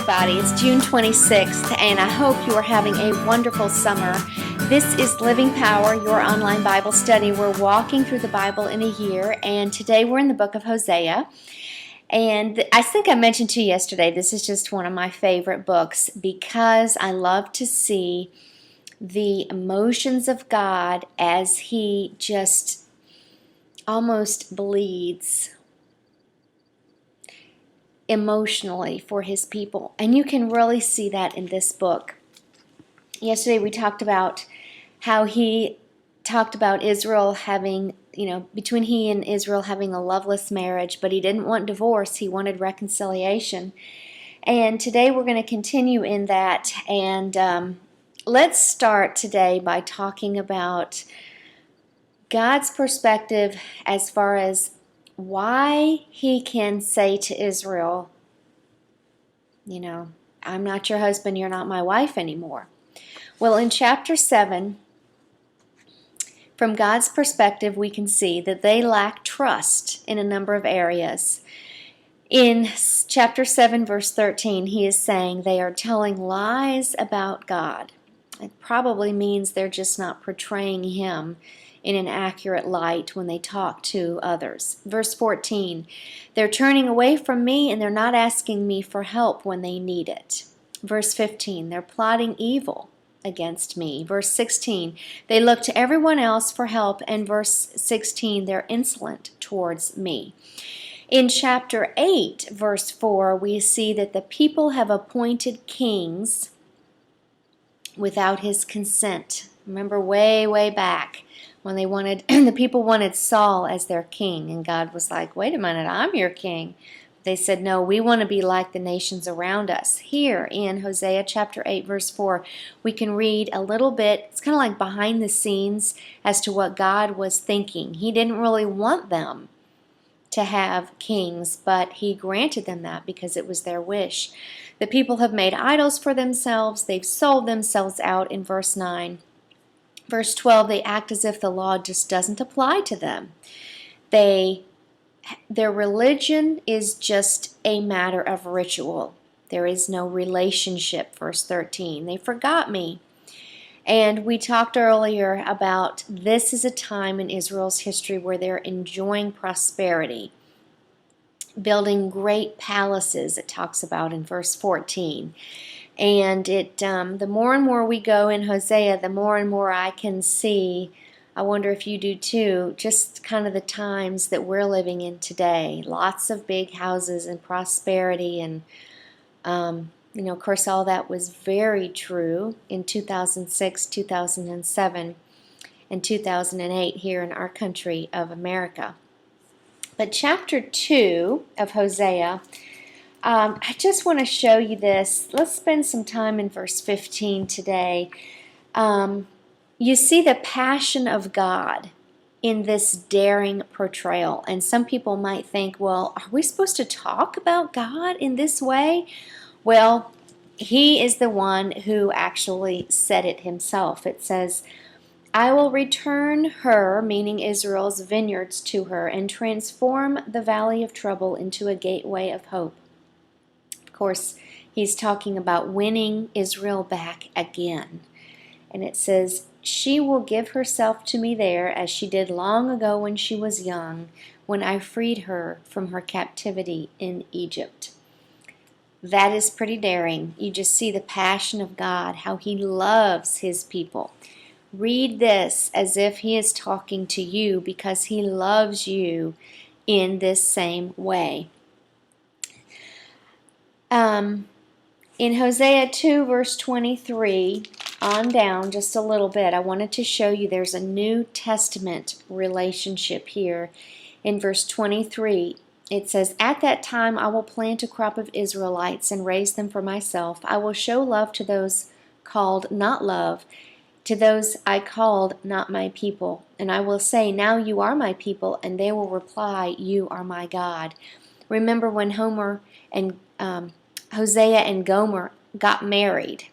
everybody. It's June 26th, and I hope you are having a wonderful summer. This is Living Power, your online Bible study. We're walking through the Bible in a year, and today we're in the book of Hosea. And I think I mentioned to you yesterday, this is just one of my favorite books because I love to see the emotions of God as He just almost bleeds emotionally for His people. And you can really see that in this book. Yesterday we talked about how He talked about Israel having, between He and Israel having a loveless marriage, but He didn't want divorce, He wanted reconciliation. And today we're going to continue in that, and let's start today by talking about God's perspective as far as why He can say to Israel, I'm not your husband, you're not my wife anymore. Well, in chapter 7, from God's perspective, we can see that they lack trust in a number of areas. In chapter 7, verse 13, He is saying they are telling lies about God. It probably means they're just not portraying Him in an accurate light when they talk to others. Verse 14, they're turning away from me and they're not asking me for help when they need it. Verse 15, they're plotting evil against me. Verse 16, they look to everyone else for help. And verse 16, they're insolent towards me. In chapter 8, verse 4, we see that the people have appointed kings without His consent. Remember way back when the people wanted Saul as their king, and God was like, wait a minute, I'm your king. They said, no, we want to be like the nations around us. Here in Hosea chapter 8, verse 4, we can read a little bit, it's kind of like behind the scenes as to what God was thinking. He didn't really want them to have kings, but He granted them that because it was their wish. The people have made idols for themselves. They've sold themselves out in verse 9. Verse 12, they act as if the law just doesn't apply to them. Their religion is just a matter of ritual. There is no relationship, verse 13. They forgot me. And we talked earlier about this is a time in Israel's history where they're enjoying prosperity, building great palaces, it talks about in verse 14. And the more and more we go in Hosea, the more and more I can see, I wonder if you do too, just kind of the times that we're living in today. Lots of big houses and prosperity, and of course all that was very true in 2006, 2007, and 2008 here in our country of America. But chapter 2 of Hosea, I just want to show you this. Let's spend some time in verse 15 today. You see the passion of God in this daring portrayal. And some people might think, well, are we supposed to talk about God in this way? Well, He is the one who actually said it Himself. It says, I will return her, meaning Israel's vineyards, to her and transform the valley of trouble into a gateway of hope. Of course, He's talking about winning Israel back again. And it says, she will give herself to me there as she did long ago when she was young, when I freed her from her captivity in Egypt. That is pretty daring. You just see the passion of God, how He loves His people. Read this as if He is talking to you because He loves you in this same way. In Hosea 2, verse 23, on down just a little bit, I wanted to show you there's a New Testament relationship here. In verse 23, it says, at that time I will plant a crop of Israelites and raise them for myself. I will show love to those called not love, to those I called not my people. And I will say, now you are my people, and they will reply, you are my God. Remember when Hosea and Gomer got married,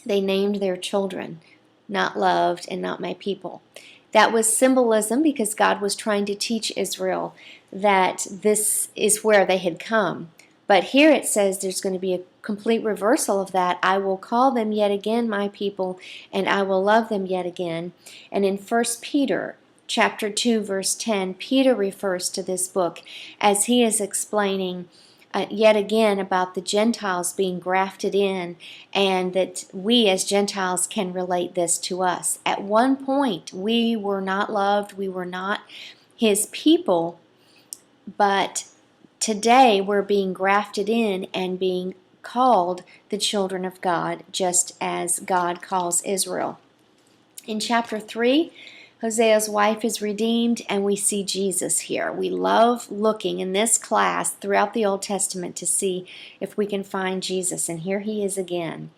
they named their children not loved and not my people. That was symbolism because God was trying to teach Israel that this is where they had come. But here it says there's going to be a complete reversal of that. I will call them yet again my people, and I will love them yet again. And in 1 Peter chapter 2, verse 10, Peter refers to this book as he is explaining yet again about the Gentiles being grafted in, and that we as Gentiles can relate this to us. At one point, we were not loved, we were not his people, but today we're being grafted in and being called the children of God, just as God calls Israel. In chapter 3, Hosea's wife is redeemed, and we see Jesus here. We love looking in this class throughout the Old Testament to see if we can find Jesus, and here he is again.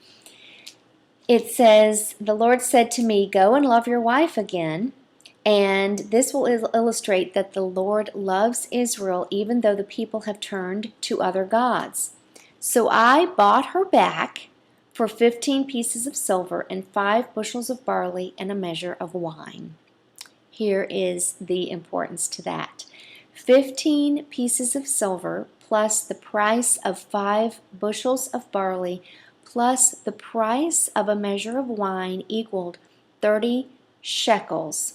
It says, "The Lord said to me, go and love your wife again." And this will illustrate that the Lord loves Israel even though the people have turned to other gods. "So I bought her back for 15 pieces of silver and 5 bushels of barley and a measure of wine." Here is the importance to that. 15 pieces of silver plus the price of 5 bushels of barley plus the price of a measure of wine equaled 30 shekels,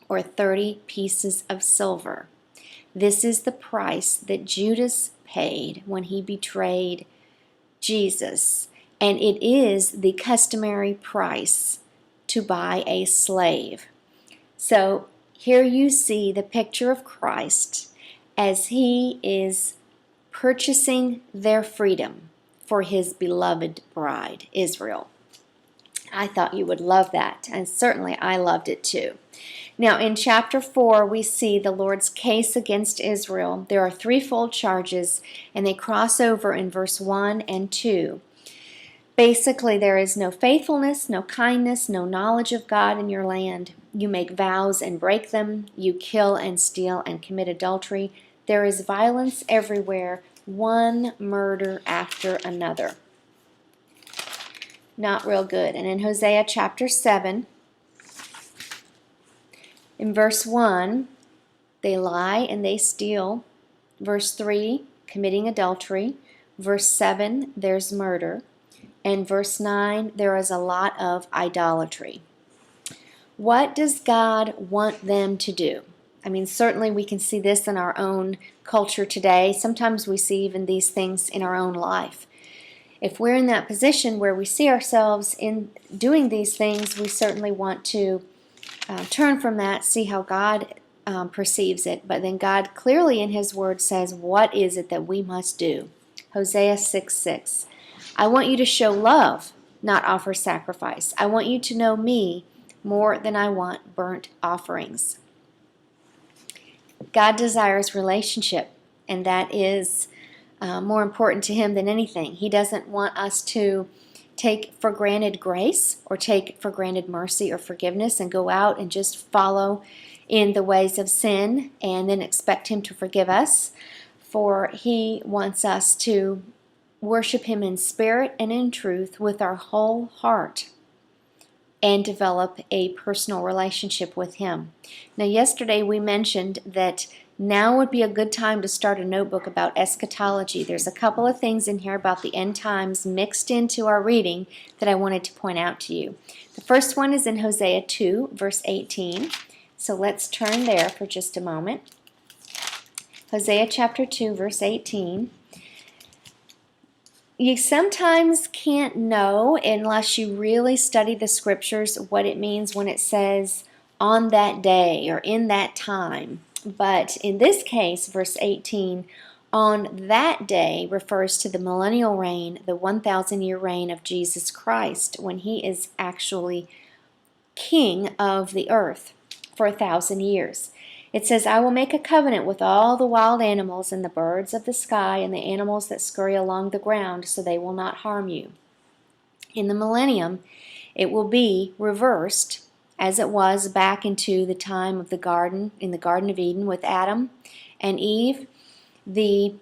or 30 pieces of silver. This is the price that Judas paid when he betrayed Jesus, and it is the customary price to buy a slave. So here you see the picture of Christ as he is purchasing their freedom for his beloved bride, Israel. I thought you would love that, and certainly I loved it too. Now in chapter 4 we see the Lord's case against Israel. There are threefold charges, and they cross over in verse 1 and 2. Basically, there is no faithfulness, no kindness, no knowledge of God in your land. You make vows and break them. You kill and steal and commit adultery. There is violence everywhere, one murder after another. Not real good. And in Hosea chapter 7, in verse 1, they lie and they steal. Verse 3, committing adultery. Verse 7, there's murder. And verse 9, there is a lot of idolatry. What does God want them to do? I mean, certainly we can see this in our own culture today. Sometimes we see even these things in our own life. If we're in that position where we see ourselves in doing these things, we certainly want to turn from that, see how God perceives it. But then God clearly in His Word says, what is it that we must do? Hosea 6:6. I want you to show love, not offer sacrifice. I want you to know me more than I want burnt offerings. God desires relationship, and that is more important to Him than anything. He doesn't want us to take for granted grace or take for granted mercy or forgiveness and go out and just follow in the ways of sin and then expect Him to forgive us. For He wants us to worship Him in spirit and in truth with our whole heart and develop a personal relationship with Him. Now, yesterday we mentioned that now would be a good time to start a notebook about eschatology. There's a couple of things in here about the end times mixed into our reading that I wanted to point out to you. The first one is in Hosea 2, verse 18. So let's turn there for just a moment. Hosea chapter 2, verse 18. You sometimes can't know unless you really study the scriptures what it means when it says on that day or in that time. But in this case, verse 18, on that day refers to the millennial reign, the 1,000-year reign of Jesus Christ, when He is actually king of the earth for 1,000 years. It says, I will make a covenant with all the wild animals and the birds of the sky and the animals that scurry along the ground, so they will not harm you. In the millennium, it will be reversed, as it was back into the time of the garden, in the Garden of Eden with Adam and Eve. The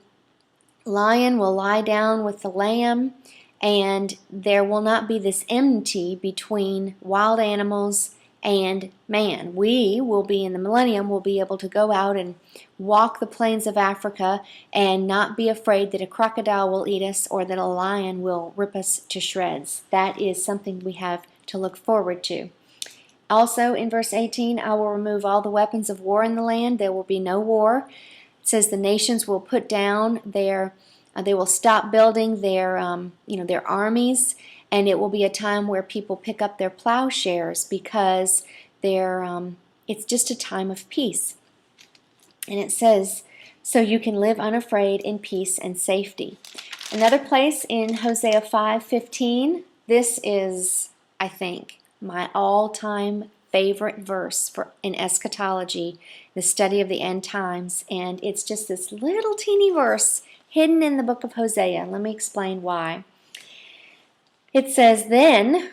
lion will lie down with the lamb, and there will not be this enmity between wild animals And man, we will be in the millennium, we'll be able to go out and walk the plains of Africa and not be afraid that a crocodile will eat us or that a lion will rip us to shreds. That is something we have to look forward to. Also in verse 18, I will remove all the weapons of war in the land. There will be no war. It says the nations will put down they will stop building their armies, and it will be a time where people pick up their plowshares because it's just a time of peace. And it says, so you can live unafraid in peace and safety. Another place in Hosea 5:15, this is, I think, my all-time favorite verse in eschatology, the study of the end times, and it's just this little teeny verse hidden in the book of Hosea. Let me explain why. It says, then,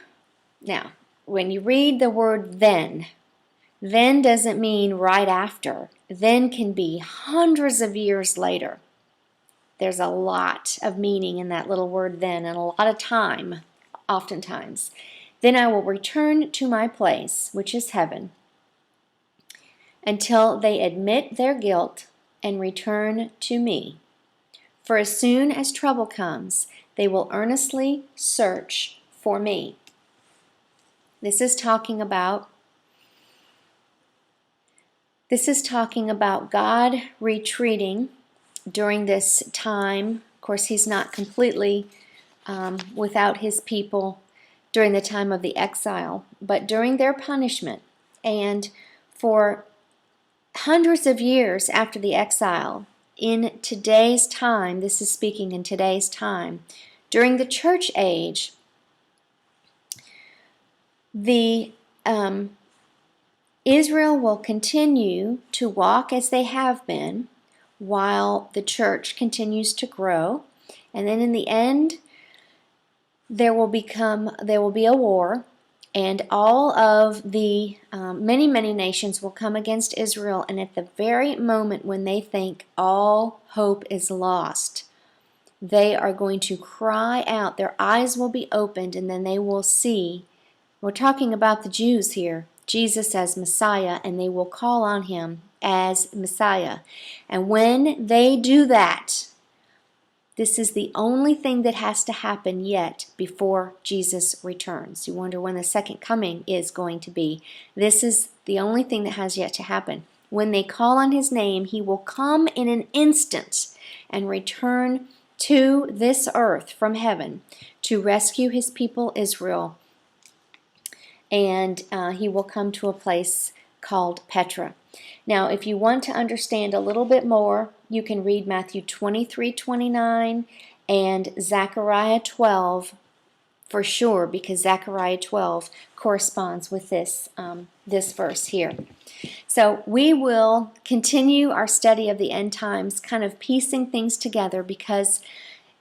now, when you read the word then doesn't mean right after. Then can be hundreds of years later. There's a lot of meaning in that little word then, and a lot of time, oftentimes. Then I will return to my place, which is heaven, until they admit their guilt and return to me. For as soon as trouble comes, they will earnestly search for me. This is talking about God retreating during this time. Of course, he's not completely without his people during the time of the exile, but during their punishment. And for hundreds of years after the exile, in today's time, this is speaking in today's time, during the church age, Israel will continue to walk as they have been while the church continues to grow, and then in the end there will be a war, and all of the many nations will come against Israel, and at the very moment when they think all hope is lost, they are going to cry out. Their eyes will be opened, and then they will see. We're talking about the Jews here, Jesus as Messiah, and they will call on him as Messiah. And when they do that, this is the only thing that has to happen yet before Jesus returns. You wonder when the second coming is going to be. This is the only thing that has yet to happen. When they call on his name, he will come in an instant and return to this earth from heaven to rescue his people Israel. And he will come to a place called Petra. Now, if you want to understand a little bit more, you can read Matthew 23:29 and Zechariah 12 for sure, because Zechariah 12 corresponds with this verse here. So we will continue our study of the end times, kind of piecing things together, because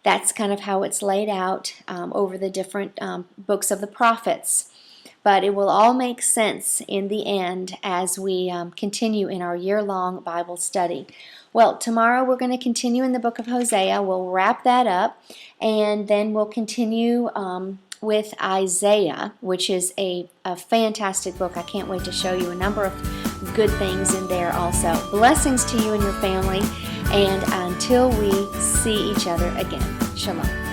that's kind of how it's laid out over the different books of the prophets. But it will all make sense in the end as we continue in our year-long Bible study. Well, tomorrow we're going to continue in the book of Hosea. We'll wrap that up, and then we'll continue with Isaiah, which is a fantastic book. I can't wait to show you a number of good things in there also. Blessings to you and your family, and until we see each other again. Shalom.